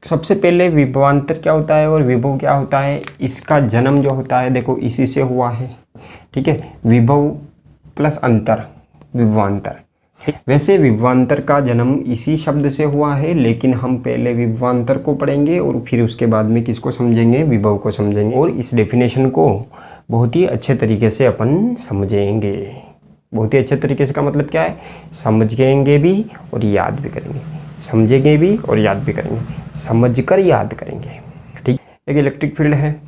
सबसे पहले विभवांतर क्या होता है और विभव क्या होता है, इसका जन्म जो होता है देखो इसी से हुआ है। ठीक है, विभव प्लस अंतर, विभवांतर। वैसे विभवांतर का जन्म इसी शब्द से हुआ है, लेकिन हम पहले विभवांतर को पढ़ेंगे और फिर उसके बाद में किसको समझेंगे, विभव को समझेंगे। और इस डेफिनेशन को बहुत ही अच्छे तरीके से अपन समझेंगे। बहुत ही अच्छे तरीके से का मतलब क्या है, समझेंगे भी और याद भी करेंगे, समझेंगे भी और याद भी करेंगे, समझकर याद करेंगे। ठीक, एक इलेक्ट्रिक फील्ड है,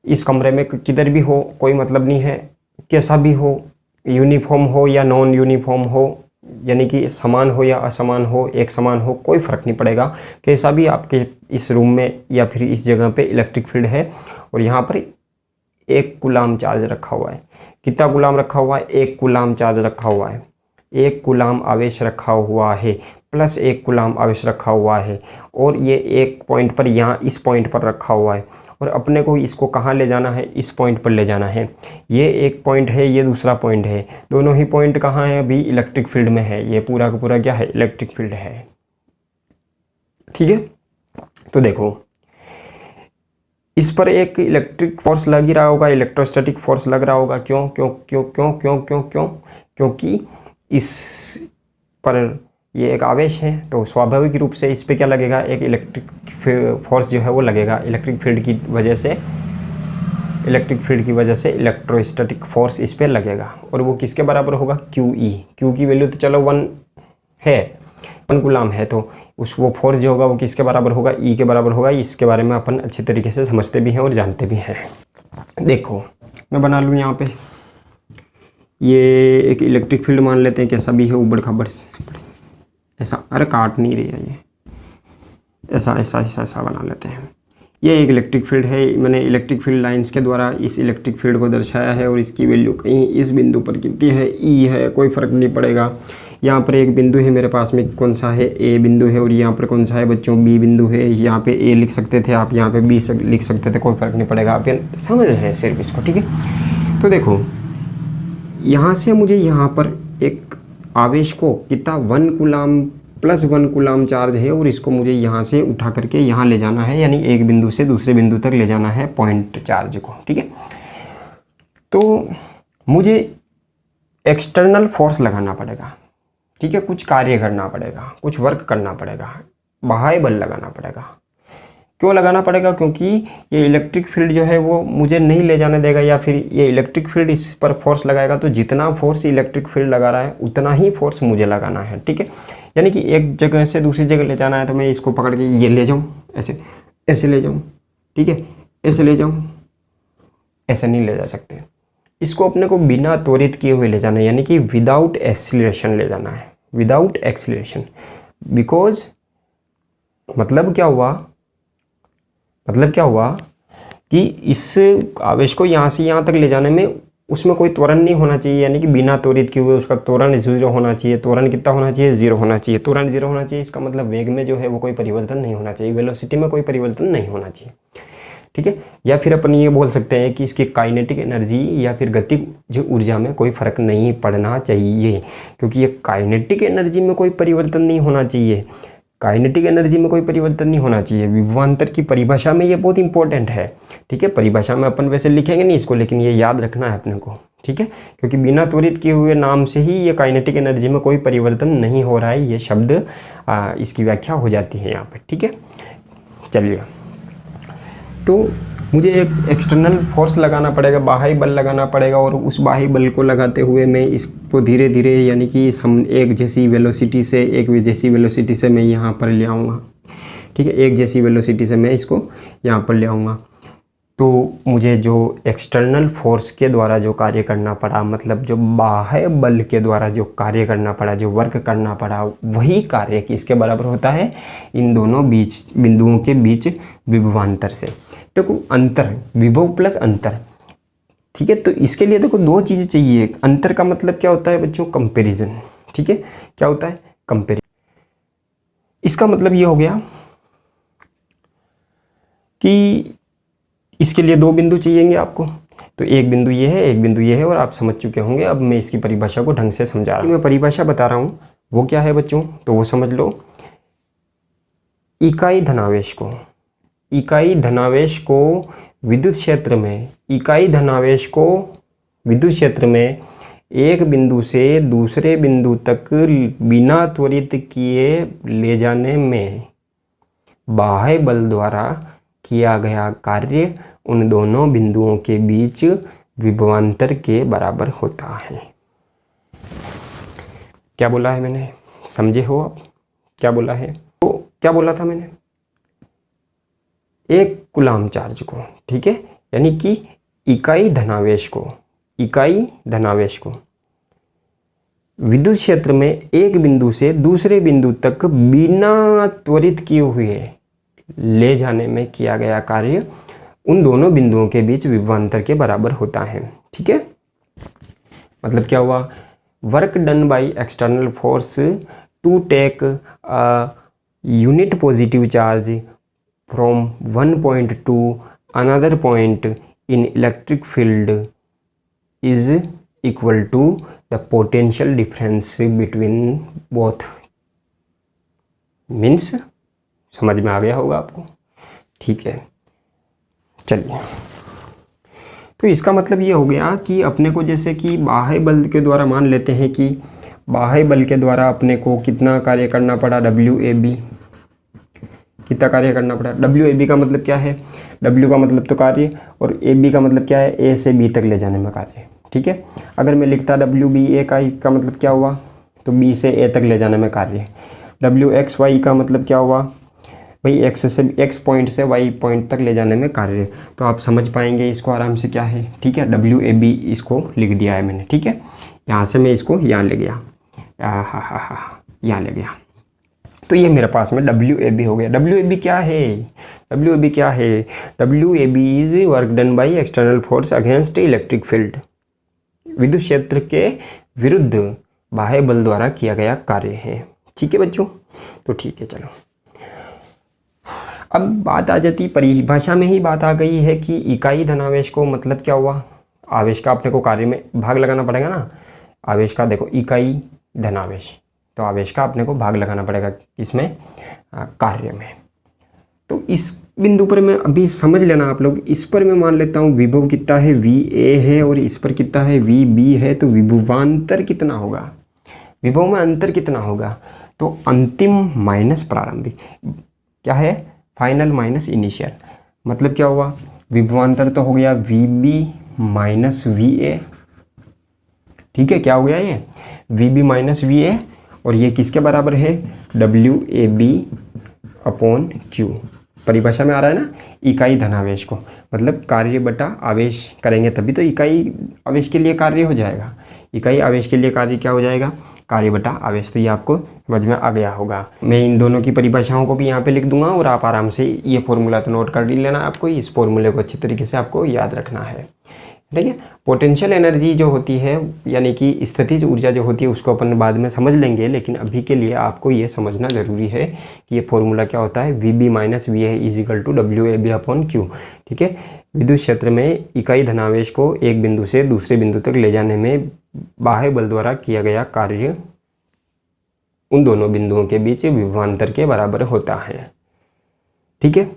इस कमरे में किधर भी हो कोई मतलब नहीं है, कैसा भी हो, यूनिफॉर्म हो या नॉन यूनिफॉर्म हो, यानी कि समान हो या असमान हो, एक समान हो, कोई फ़र्क नहीं पड़ेगा। कैसा भी आपके इस रूम में या फिर इस जगह पे इलेक्ट्रिक फील्ड है और यहाँ पर 1 कूलाम चार्ज रखा हुआ है। कितना कूलाम रखा हुआ है, 1 कूलाम चार्ज रखा हुआ है, 1 कूलाम आवेश रखा हुआ है, प्लस 1 कूलाम आवेश रखा हुआ है, और ये एक पॉइंट पर यहाँ इस पॉइंट पर रखा हुआ है। और अपने को इसको कहाँ ले जाना है, इस पॉइंट पर ले जाना है। ये एक पॉइंट है, ये दूसरा पॉइंट है, दोनों ही पॉइंट कहाँ है, अभी इलेक्ट्रिक फील्ड में है। ये पूरा का पूरा क्या है, इलेक्ट्रिक फील्ड है। ठीक है, तो देखो इस पर एक इलेक्ट्रिक फोर्स लग ही रहा होगा, इलेक्ट्रोस्टैटिक फोर्स लग रहा होगा। क्यों क्यों क्यों क्यों क्यों क्यों क्यों क्योंकि इस पर ये एक आवेश है, तो स्वाभाविक रूप से इस पे क्या लगेगा, एक इलेक्ट्रिक फोर्स जो है वो लगेगा। इलेक्ट्रिक फील्ड की वजह से इलेक्ट्रोस्टैटिक फोर्स इस पे लगेगा, और वो किसके बराबर होगा, QE। क्यू की वैल्यू तो चलो 1 है, 1 कूलाम है, तो वो फोर्स जो होगा वो किसके बराबर होगा, E के बराबर होगा। इसके बारे में अपन अच्छे तरीके से समझते भी हैं और जानते भी हैं। देखो मैं बना लूँ यहाँ पे, ये एक इलेक्ट्रिक फील्ड मान लेते हैं, कैसा भी है, उबड़ खाबड़ ऐसा, अरे काट नहीं रही है ये, ऐसा ऐसा ऐसा ऐसा बना लेते हैं। ये एक इलेक्ट्रिक फील्ड है, मैंने इलेक्ट्रिक फील्ड लाइंस के द्वारा इस इलेक्ट्रिक फील्ड को दर्शाया है, और इसकी वैल्यू कहीं इस बिंदु पर कितनी है, E है, कोई फ़र्क नहीं पड़ेगा। यहाँ पर एक बिंदु है मेरे पास में, कौन सा है, A बिंदु है, और यहाँ पर कौन सा है बच्चों, B बिंदु है। यहाँ पे A लिख सकते थे आप, यहाँ पे B लिख सकते थे, कोई फ़र्क नहीं पड़ेगा। आप समझ रहे हैं सिर्फ इसको। ठीक है, तो देखो यहाँ से मुझे यहाँ पर एक आवेश को कितना 1 कूलाम प्लस 1 कूलाम चार्ज है, और इसको मुझे यहाँ से उठा करके यहाँ ले जाना है, यानी एक बिंदु से दूसरे बिंदु तक ले जाना है पॉइंट चार्ज को। ठीक है, तो मुझे एक्सटर्नल फोर्स लगाना पड़ेगा। ठीक है, कुछ कार्य करना पड़ेगा, कुछ वर्क करना पड़ेगा, बाह्य बल लगाना पड़ेगा। क्यों लगाना पड़ेगा, क्योंकि ये इलेक्ट्रिक फील्ड जो है वो मुझे नहीं ले जाने देगा, या फिर ये इलेक्ट्रिक फील्ड इस पर फोर्स लगाएगा, तो जितना फोर्स इलेक्ट्रिक फील्ड लगा रहा है उतना ही फोर्स मुझे लगाना है। ठीक है, यानी कि एक जगह से दूसरी जगह ले जाना है, तो मैं इसको पकड़ के ये ले जाऊँ, ऐसे ऐसे ले जाऊँ। ठीक है, ऐसे ले जाऊँ, ऐसे नहीं ले जा सकते। इसको अपने को बिना त्वरित किए हुए ले जाना है, यानी कि विदाउट एक्सीलरेशन ले जाना है, विदाउट एक्सीलरेशन। बिकॉज मतलब क्या हुआ कि इस आवेश को यहाँ से यहाँ तक ले जाने में उसमें कोई त्वरण नहीं होना चाहिए, यानी कि बिना त्वरित किए हुए उसका त्वरण 0 होना चाहिए। त्वरण कितना होना चाहिए, 0 होना चाहिए। त्वरण 0 होना चाहिए, इसका मतलब वेग में जो है वो कोई परिवर्तन नहीं होना चाहिए, वेलोसिटी में कोई परिवर्तन नहीं होना चाहिए। ठीक है, या फिर अपन ये बोल सकते हैं कि इसकी काइनेटिक एनर्जी या फिर गतिज ऊर्जा में कोई फर्क नहीं पड़ना चाहिए, क्योंकि ये काइनेटिक एनर्जी में कोई परिवर्तन नहीं होना चाहिए, काइनेटिक एनर्जी में कोई परिवर्तन नहीं होना चाहिए। विभवांतर की परिभाषा में ये बहुत इंपॉर्टेंट है। ठीक है, परिभाषा में अपन वैसे लिखेंगे नहीं इसको, लेकिन ये याद रखना है अपने को। ठीक है, क्योंकि बिना त्वरित किए हुए नाम से ही ये काइनेटिक एनर्जी में कोई परिवर्तन नहीं हो रहा है, ये शब्द इसकी व्याख्या हो जाती है यहाँ पर। ठीक है, चलिए, तो मुझे एक एक्सटर्नल फोर्स लगाना पड़ेगा, बाह्य बल लगाना पड़ेगा, और उस बाह्य बल को लगाते हुए मैं इसको धीरे धीरे, यानी कि हम एक जैसी वेलोसिटी से मैं यहाँ पर ले आऊँगा। ठीक है, एक जैसी वेलोसिटी से मैं इसको यहाँ पर ले आऊँगा। तो मुझे जो एक्सटर्नल फोर्स के द्वारा जो कार्य करना पड़ा, मतलब जो बाह्य बल के द्वारा जो कार्य करना पड़ा, जो वर्क करना पड़ा, वही कार्य किसके बराबर होता है, इन दोनों बिंदुओं के बीच विभवांतर से। देखो अंतर, विभव प्लस अंतर। ठीक है, तो इसके लिए देखो 2 चीज़ें चाहिए। अंतर का मतलब क्या होता है बच्चों, कंपैरिजन। ठीक है, क्या होता है, कंपैरिजन। इसका मतलब ये हो गया कि इसके लिए 2 बिंदु चाहिएंगे आपको, तो एक बिंदु ये है, एक बिंदु ये है, और आप समझ चुके होंगे। अब मैं इसकी परिभाषा को ढंग से समझा रहा हूँ। मैं परिभाषा बता रहा हूँ, वो क्या है बच्चों, तो वो समझ लो। इकाई धनावेश को विद्युत क्षेत्र में एक बिंदु से दूसरे बिंदु तक बिना त्वरित किए ले जाने में बाह्य बल द्वारा किया गया कार्य उन दोनों बिंदुओं के बीच विभवांतर के बराबर होता है। क्या बोला है मैंने, समझे हो आप क्या बोला है? तो क्या बोला था मैंने, एक कूलाम चार्ज को, ठीक है, यानी कि इकाई धनावेश को विद्युत क्षेत्र में एक बिंदु से दूसरे बिंदु तक बिना त्वरित किए हुए ले जाने में किया गया कार्य उन दोनों बिंदुओं के बीच विभवांतर के बराबर होता है। ठीक है, मतलब क्या हुआ, work done by external force to take unit positive charge from one point to another point in electric field is equal to the potential difference between both. Means समझ में आ गया होगा आपको, ठीक है। चलिए, तो इसका मतलब ये हो गया कि अपने को जैसे कि बाह्य बल के द्वारा मान लेते हैं कि बाह्य बल के द्वारा अपने को कितना कार्य करना पड़ा, WAB कितना कार्य करना पड़ा। WAB का मतलब क्या है, W का मतलब तो कार्य और AB का मतलब क्या है, A से B तक ले जाने में कार्य। ठीक है, अगर मैं लिखता WBA का मतलब क्या हुआ, तो B से A तक ले जाने में कार्य। WXY का मतलब क्या हुआ भाई, X पॉइंट से Y पॉइंट तक ले जाने में कार्य। तो आप समझ पाएंगे इसको आराम से क्या है। ठीक है, WAB इसको लिख दिया है मैंने। ठीक है, यहाँ से मैं इसको यहाँ ले गया, यहाँ ले गया, तो ये मेरे पास में WAB हो गया। WAB क्या है, WAB is work done by external force against electric field, विद्युत क्षेत्र के विरुद्ध बाह्य बल द्वारा किया गया कार्य है। ठीक है बच्चों, तो ठीक है, चलो अब बात आ जाती, परिभाषा में ही बात आ गई है कि इकाई धनावेश को मतलब क्या हुआ, आवेश का अपने को कार्य में भाग लगाना पड़ेगा ना। आवेश का देखो इकाई धनावेश, तो आवेश का अपने को भाग लगाना पड़ेगा किसमें, कार्य में। तो इस बिंदु पर मैं अभी समझ लेना आप लोग, इस पर मैं मान लेता हूँ विभव कितना है, VA है, और इस पर कितना है, VB है। तो विभवांतर कितना होगा, विभव में अंतर कितना होगा, तो अंतिम माइनस प्रारंभिक, क्या है, फाइनल माइनस इनिशियल। मतलब क्या हुआ, विभवांतर तो हो गया VB माइनस VA। ठीक है, क्या हो गया ये, VB माइनस VA, और ये किसके बराबर है, WAB अपॉन Q। परिभाषा में आ रहा है ना, इकाई धनावेश को मतलब कार्य बटा आवेश करेंगे तभी तो इकाई आवेश के लिए कार्य हो जाएगा। इकाई आवेश के लिए कार्य क्या हो जाएगा, कार्य बटा आवेश। तो ये आपको समझ में आ गया होगा। मैं इन दोनों की परिभाषाओं को भी यहाँ पे लिख दूंगा और आप आराम से ये फॉर्मूला तो नोट कर लेना। आपको इस फॉर्मूले को अच्छी तरीके से आपको याद रखना है। ठीक है, पोटेंशियल एनर्जी जो होती है यानी कि स्थितिज ऊर्जा जो होती है उसको अपन बाद में समझ लेंगे, लेकिन अभी के लिए आपको ये समझना ज़रूरी है कि ये फॉर्मूला क्या होता है, VB minus VA is equal to WAB upon Q। ठीक है, विद्युत क्षेत्र में इकाई धनावेश को एक बिंदु से दूसरे बिंदु तक ले जाने में बाह्य बल द्वारा किया गया कार्य उन दोनों बिंदुओं के बीच विभवांतर के बराबर होता है। ठीक है,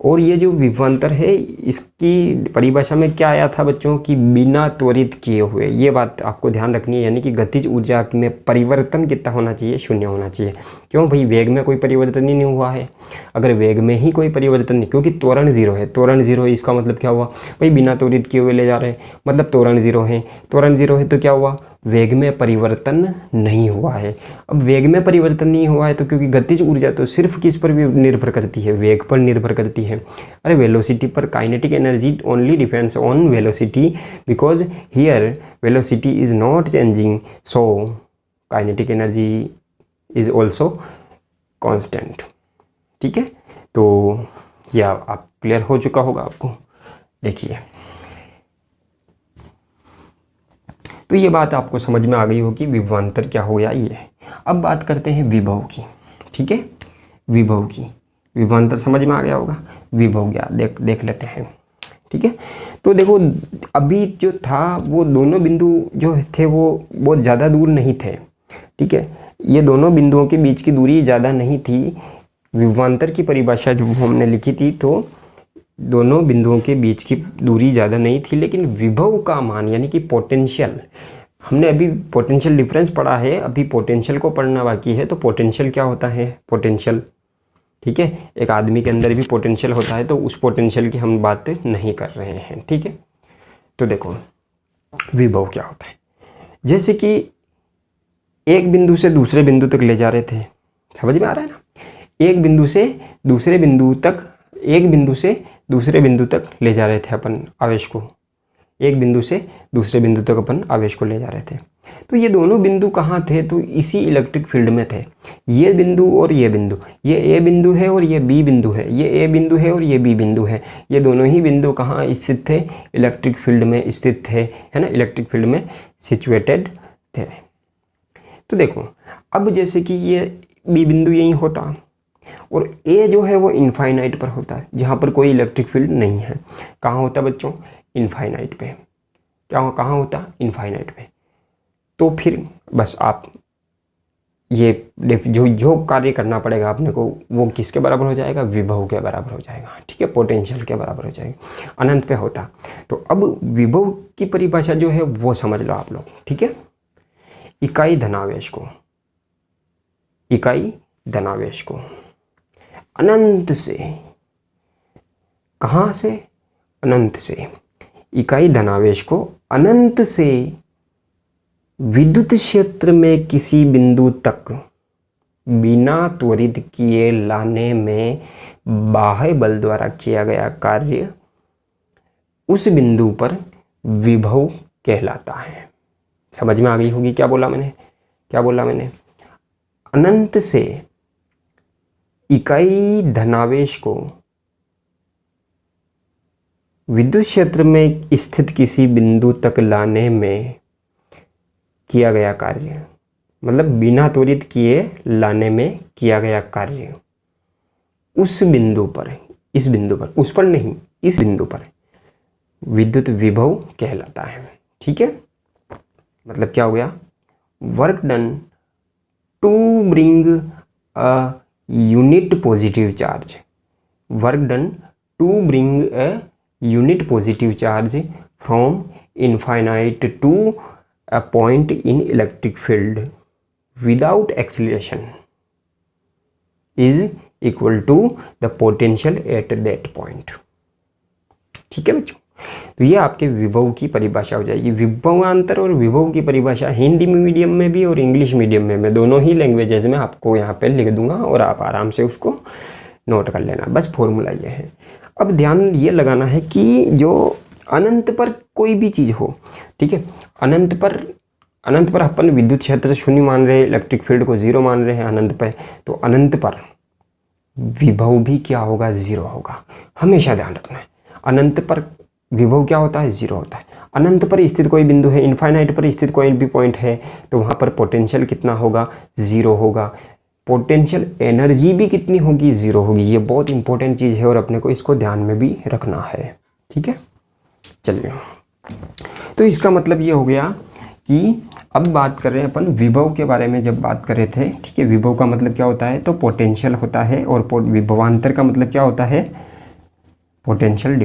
और ये जो विभवांतर है इसकी परिभाषा में क्या आया था बच्चों कि बिना त्वरित किए हुए, ये बात आपको ध्यान रखनी है। यानी कि गतिज ऊर्जा में परिवर्तन कितना होना चाहिए, शून्य होना चाहिए। क्यों भाई, वेग में कोई परिवर्तन ही नहीं हुआ है। अगर वेग में ही कोई परिवर्तन नहीं, क्योंकि त्वरण जीरो है, त्वरण जीरो है, इसका मतलब क्या हुआ भाई, बिना त्वरित किए हुए ले जा रहे हैं, मतलब त्वरण जीरो है। त्वरण जीरो है तो क्या हुआ, वेग में परिवर्तन नहीं हुआ है। अब वेग में परिवर्तन नहीं हुआ है तो क्योंकि गतिज ऊर्जा तो सिर्फ किस पर भी निर्भर करती है, वेग पर निर्भर करती है। अरे वेलोसिटी पर, kinetic energy only depends on velocity because here velocity is not changing, so kinetic energy is also constant. ठीक है, तो यह आप क्लियर हो चुका होगा आपको। देखिए, तो ये बात आपको समझ में आ गई हो कि विभवांतर क्या हो गया ये। अब बात करते हैं विभव की। ठीक है, विभव की, विभवांतर समझ में आ गया होगा, विभव क्या देख लेते हैं। ठीक है, तो देखो अभी जो था वो दोनों बिंदु जो थे वो बहुत ज़्यादा दूर नहीं थे। ठीक है, ये दोनों बिंदुओं के बीच की दूरी ज़्यादा नहीं थी, विभवांतर की परिभाषा जो हमने लिखी थी तो दोनों बिंदुओं के बीच की दूरी ज़्यादा नहीं थी, लेकिन विभव का मान यानी कि पोटेंशियल, हमने अभी पोटेंशियल डिफरेंस पढ़ा है, अभी पोटेंशियल को पढ़ना बाकी है। तो पोटेंशियल क्या होता है, पोटेंशियल, ठीक है, एक आदमी के अंदर भी पोटेंशियल होता है, तो उस पोटेंशियल की हम बात नहीं कर रहे हैं, ठीक है। तो देखो विभव क्या होता है, जैसे कि एक बिंदु से दूसरे बिंदु तक ले जा रहे थे, समझ में आ रहा है ना, एक बिंदु से दूसरे बिंदु तक, एक बिंदु से दूसरे बिंदु तक ले जा रहे थे अपन आवेश को, एक बिंदु से दूसरे बिंदु तक अपन आवेश को ले जा रहे थे। तो ये दोनों बिंदु कहाँ थे, तो इसी इलेक्ट्रिक फील्ड में थे। ये बिंदु और ये बिंदु, ये ए बिंदु है और ये बी बिंदु है, ये ए बिंदु है और ये बी बिंदु है। ये दोनों ही बिंदु कहाँ स्थित थे, इलेक्ट्रिक फील्ड में स्थित थे, है ना, इलेक्ट्रिक फील्ड में सिचुएटेड थे। तो देखो अब जैसे कि ये बी बिंदु यहीं होता और ए जो है वो इनफाइनाइट पर होता है, जहाँ पर कोई इलेक्ट्रिक फील्ड नहीं है। कहाँ होता बच्चों, इनफाइनाइट पे। क्या कहाँ होता, इनफाइनाइट पे। तो फिर बस आप ये जो कार्य करना पड़ेगा आपने को, वो किसके बराबर हो जाएगा, विभव के बराबर हो जाएगा, ठीक है, पोटेंशियल के बराबर हो जाएगा, अनंत पे होता। तो अब विभव की परिभाषा जो है वो समझ लो आप लोग, ठीक है। इकाई धनावेश को, इकाई धनावेश को अनंत से, कहाँ से, अनंत से, इकाई धनावेश को अनंत से विद्युत क्षेत्र में किसी बिंदु तक बिना त्वरित किए लाने में बाह्य बल द्वारा किया गया कार्य उस बिंदु पर विभव कहलाता है। समझ में आ गई होगी क्या बोला मैंने, क्या बोला मैंने, अनंत से इकाई धनावेश को विद्युत क्षेत्र में स्थित किसी बिंदु तक लाने में किया गया कार्य, मतलब बिना त्वरित किए लाने में किया गया कार्य उस बिंदु पर, इस बिंदु पर, उस पर नहीं, इस बिंदु पर विद्युत विभव कहलाता है, ठीक है। मतलब क्या हो गया, work done to bring a unit positive charge, work done to bring a unit positive charge from infinite to a point in electric field without acceleration is equal to the potential at that point, ठीक है बच्चों। तो ये आपके विभव की परिभाषा हो जाएगी। विभवांतर और विभव की परिभाषा हिंदी मीडियम में भी और इंग्लिश मीडियम में, मैं दोनों ही लैंग्वेजेस में आपको यहाँ पे लिख दूंगा और आप आराम से उसको नोट कर लेना, बस फॉर्मूला ये है। अब ध्यान ये लगाना है कि जो अनंत पर कोई भी चीज़ हो, ठीक है, अनंत पर अपन विद्युत क्षेत्र शून्य मान रहे हैं, इलेक्ट्रिक फील्ड को जीरो मान रहे हैं अनंत पर, तो अनंत पर विभव भी क्या होगा, जीरो होगा। हमेशा ध्यान रखना है, अनंत पर विभव क्या होता है, जीरो होता है। अनंत पर स्थित कोई बिंदु है, इनफाइनाइट पर स्थित कोई भी पॉइंट है, तो वहाँ पर पोटेंशियल कितना होगा, जीरो होगा। पोटेंशियल एनर्जी भी कितनी होगी, जीरो होगी। ये बहुत इंपॉर्टेंट चीज़ है और अपने को इसको ध्यान में भी रखना है, ठीक है। चलिए, तो इसका मतलब ये हो गया कि अब बात कर रहे हैं अपन विभव के बारे में। जब बात कर रहे थे, ठीक है, विभव का मतलब क्या होता है, तो पोटेंशियल होता है, और विभवांतर का मतलब क्या होता है, पोटेंशियल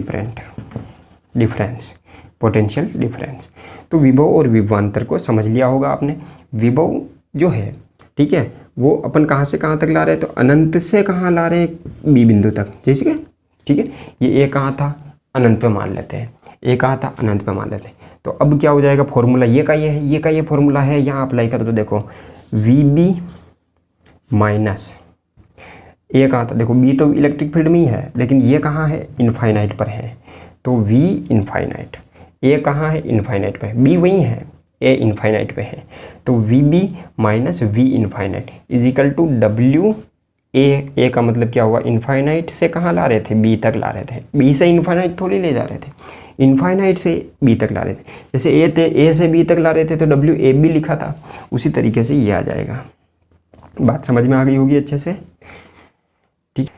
डिफरेंस, पोटेंशियल डिफरेंस। तो विभव और विभवांतर को समझ लिया होगा आपने। विभव जो है, ठीक है, वो अपन कहाँ से कहाँ तक ला रहे हैं, तो अनंत से कहाँ ला रहे हैं, बी बिंदु तक, जैसे कि, ठीक है, ये ए कहाँ था, अनंत पे मान लेते हैं, ए कहाँ था, अनंत पे मान लेते हैं। तो अब क्या हो जाएगा, फॉर्मूला ये का ये है, ये का ये फॉर्मूला है, यहाँ अप्लाई कर दो। देखो वी बी माइनस ए कहाँ था, देखो बी तो इलेक्ट्रिक फील्ड में ही है, लेकिन ये कहाँ है, इनफाइनाइट पर है, तो वी इनफाइनाइट, ए कहाँ है, इनफाइनाइट पे, बी वही है, ए इनफाइनाइट पे है, तो V B minus V infinite is equal to W A का मतलब क्या हुआ, इनफाइनाइट से कहाँ ला रहे थे, बी तक ला रहे थे, बी से इनफाइनाइट थोड़ी ले जा रहे थे, इनफाइनाइट से बी तक ला रहे थे। जैसे ए थे, ए से बी तक ला रहे थे, तो डब्ल्यू ए बी लिखा था, उसी तरीके से ये आ जाएगा। बात समझ में आ गई होगी अच्छे से, ठीक।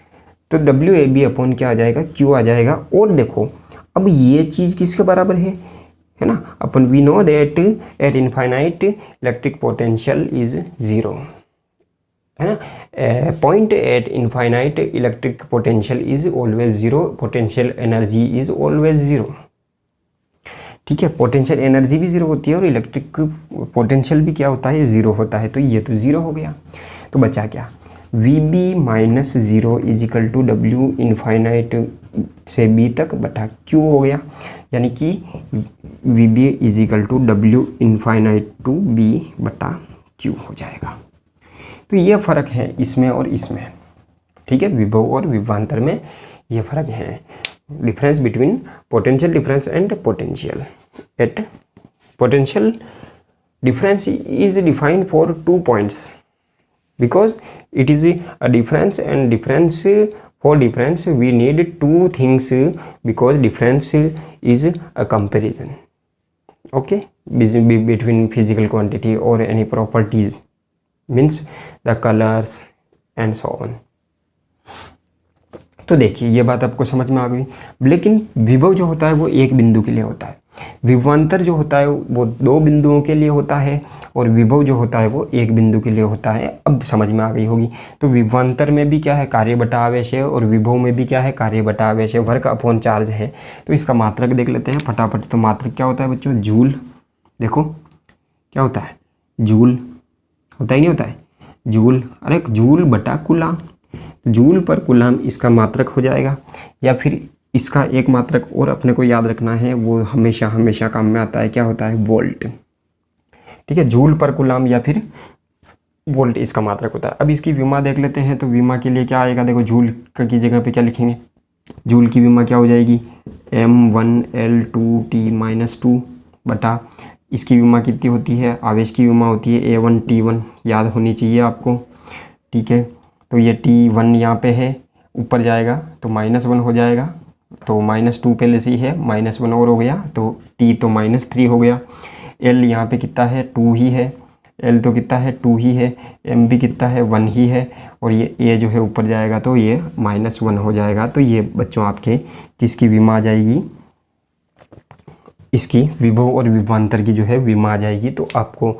तो डब्ल्यू ए बी अपॉन क्या आ जाएगा, क्यू आ जाएगा। और देखो अब ये चीज़ किसके बराबर है ना, अपन we know that at infinite electric potential is zero, है ना। Point at infinite electric potential is always zero, potential energy is always zero. ठीक है, पोटेंशियल एनर्जी भी ज़ीरो होती है और इलेक्ट्रिक पोटेंशियल भी क्या होता है, ज़ीरो होता है। तो ये तो ज़ीरो हो गया। तो बचा क्या, V B minus zero is equal to W infinite से बी तक बटा क्यू हो गया, यानी कि V B is equal to W infinite to B बटा क्यू हो जाएगा। तो ये फ़र्क है इसमें और इसमें। ठीक है, विभव और विभवांतर में ये फ़र्क है। Difference between potential difference and potential at potential difference is defined for 2 points because it is a difference, and difference, for difference we need 2 things, because difference is a comparison, okay, between physical quantity or any properties, means the colors and so on। तो देखिए ये बात आपको समझ में आ गई। लेकिन विभव जो होता है वो एक बिंदु के लिए होता है, विभवांतर जो होता है वो 2 बिंदुओं के लिए होता है, और विभव जो होता है वो एक बिंदु के लिए होता है। अब समझ में आ गई होगी। तो विभवांतर में भी क्या है, कार्य बटा आवेश है, और विभव में भी क्या है, कार्य बटा आवेश है, वर्क अपॉन चार्ज है। तो इसका मात्रक देख लेते हैं फटाफट। तो मात्रक क्या होता है बच्चों, जूल। देखो क्या होता है, जूल होता ही नहीं होता है, जूल, अरे जूल बटा कूलाम। जूल पर कूलाम इसका मात्रक हो जाएगा, या फिर इसका एक मात्रक और अपने को याद रखना है, वो हमेशा हमेशा काम में आता है, क्या होता है, वोल्ट। ठीक है, जूल पर कूलाम या फिर वोल्ट इसका मात्रक होता है। अब इसकी विमा देख लेते हैं। तो विमा के लिए क्या आएगा, देखो जूल की जगह पे क्या लिखेंगे, जूल की विमा क्या हो जाएगी, m1L2T-2 बटा, इसकी विमा कितनी होती है, आवेश की विमा होती है A1T1, याद होनी चाहिए आपको। ठीक है, तो ये T1 यहाँ पे है, ऊपर जाएगा तो -1 हो जाएगा, तो -2 पहले से ही है, -1 और हो गया, तो T तो -3 हो गया। L यहाँ पे कितना है, 2 ही है, L तो कितना है, 2 ही है, M भी कितना है, 1 ही है, और ये A जो है ऊपर जाएगा तो ये -1 हो जाएगा। तो ये बच्चों आपके किसकी विमा आ जाएगी, इसकी विभव और विभवांतर की जो है विमा आ जाएगी। तो आपको